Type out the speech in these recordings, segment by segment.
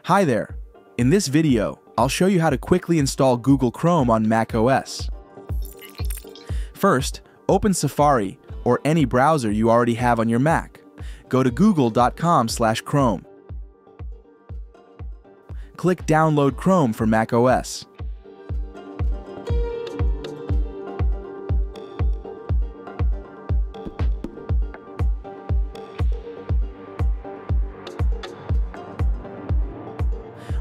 Hi there! In this video, I'll show you how to quickly install Google Chrome on macOS. First, open Safari or any browser you already have on your Mac. Go to google.com/Chrome. Click Download Chrome for macOS.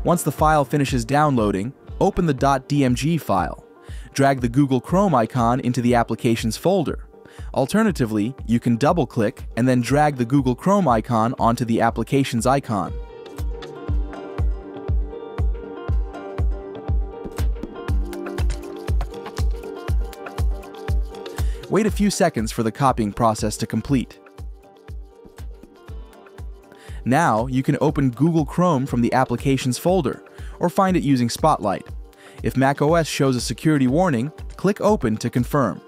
Once the file finishes downloading, open the .dmg file. Drag the Google Chrome icon into the Applications folder. Alternatively, you can double-click and then drag the Google Chrome icon onto the Applications icon. Wait a few seconds for the copying process to complete. Now, you can open Google Chrome from the Applications folder, or find it using Spotlight. If macOS shows a security warning, click Open to confirm.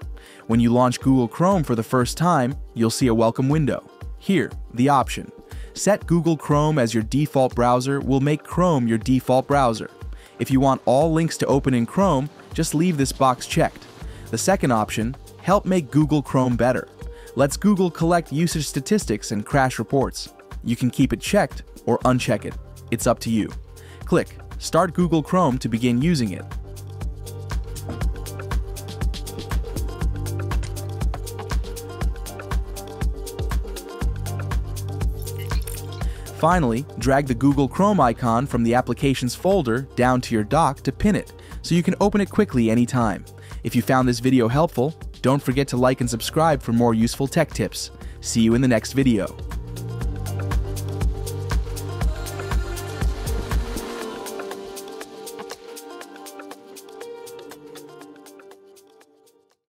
When you launch Google Chrome for the first time, you'll see a welcome window. Here, the option. Set Google Chrome as your default browser will make Chrome your default browser. If you want all links to open in Chrome, just leave this box checked. The second option, help make Google Chrome better. Lets Google collect usage statistics and crash reports. You can keep it checked or uncheck it. It's up to you. Click Start Google Chrome to begin using it. Finally, drag the Google Chrome icon from the Applications folder down to your dock to pin it, so you can open it quickly anytime. If you found this video helpful, don't forget to like and subscribe for more useful tech tips. See you in the next video.